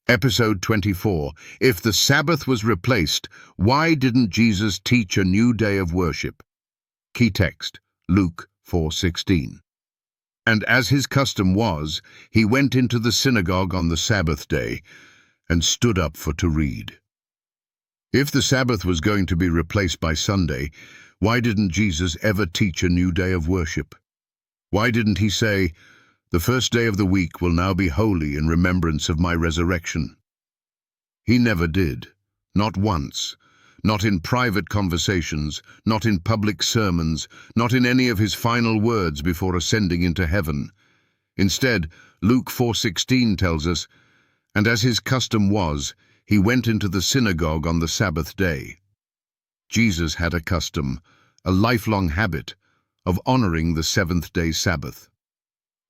Episode 24. If the Sabbath was replaced, why didn't Jesus teach a new day of worship? Key text, Luke 4:16. And as his custom was, he went into the synagogue on the Sabbath day and stood up to read. If the Sabbath was going to be replaced by Sunday, why didn't Jesus ever teach a new day of worship? Why didn't he say, "The first day of the week will now be holy in remembrance of my resurrection"? He never did. Not once. Not in private conversations, not in public sermons, not in any of his final words before ascending into heaven. Instead, Luke 4:16 tells us, and as his custom was, he went into the synagogue on the Sabbath day. Jesus had a custom, a lifelong habit, of honoring the seventh-day Sabbath.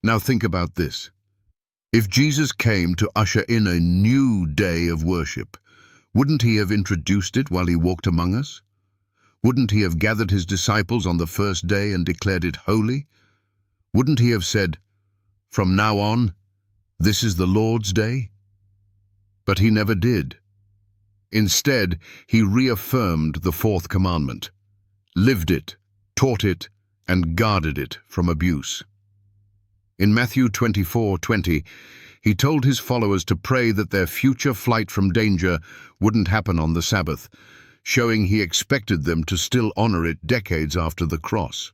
Now think about this. If Jesus came to usher in a new day of worship, wouldn't he have introduced it while he walked among us? Wouldn't he have gathered his disciples on the first day and declared it holy? Wouldn't he have said, "From now on, this is the Lord's day"? But he never did. Instead, he reaffirmed the fourth commandment, lived it, taught it, and guarded it from abuse. In Matthew 24:20, he told his followers to pray that their future flight from danger wouldn't happen on the Sabbath, showing he expected them to still honor it decades after the cross.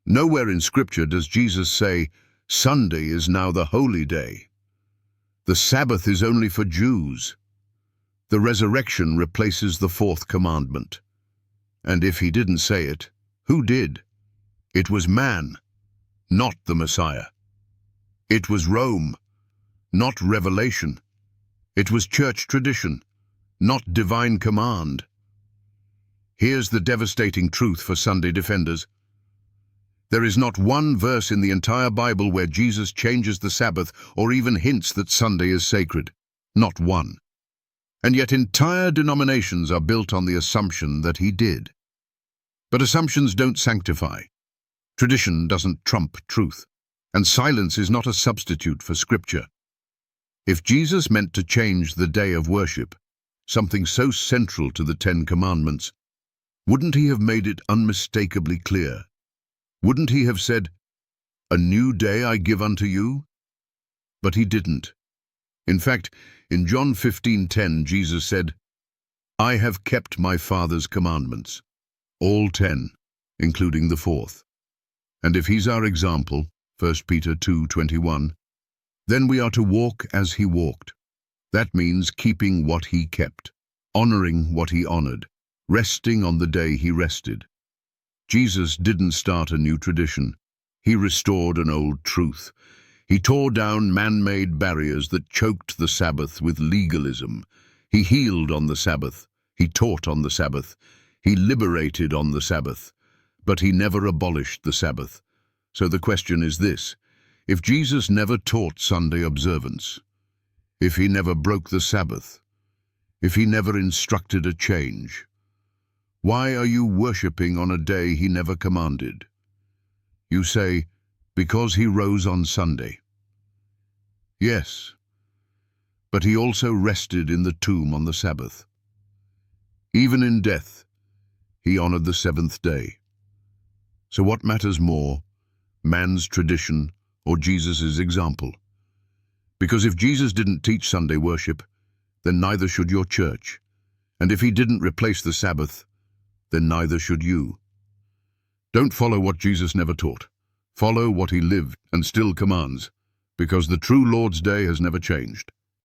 Nowhere in Scripture does Jesus say, "Sunday is now the holy day." The Sabbath is only for Jews. The resurrection replaces the fourth commandment. And if he didn't say it, who did? It was man, not the Messiah. It was Rome, not revelation. It was church tradition, not divine command. Here's the devastating truth for Sunday defenders. There is not one verse in the entire Bible where Jesus changes the Sabbath or even hints that Sunday is sacred. Not one. And yet entire denominations are built on the assumption that he did. But assumptions don't sanctify. Tradition doesn't trump truth, and silence is not a substitute for Scripture. If Jesus meant to change the day of worship, something so central to the Ten Commandments, wouldn't he have made it unmistakably clear? Wouldn't he have said, "A new day I give unto you"? But he didn't. In fact, in John 15:10, Jesus said, "I have kept my Father's commandments," all 10, including the fourth. And if he's our example, 1 Peter 2:21, then we are to walk as he walked. That means keeping what he kept, honoring what he honored, resting on the day he rested. Jesus didn't start a new tradition. He restored an old truth. He tore down man-made barriers that choked the Sabbath with legalism. He healed on the Sabbath. He taught on the Sabbath. He liberated on the Sabbath. But he never abolished the Sabbath. So the question is this: if Jesus never taught Sunday observance, if he never broke the Sabbath, if he never instructed a change, why are you worshipping on a day he never commanded? You say, because he rose on Sunday. Yes, but he also rested in the tomb on the Sabbath. Even in death, he honored the seventh day. So what matters more, man's tradition or Jesus' example? Because if Jesus didn't teach Sunday worship, then neither should your church. And if he didn't replace the Sabbath, then neither should you. Don't follow what Jesus never taught. Follow what he lived and still commands, because the true Lord's day has never changed.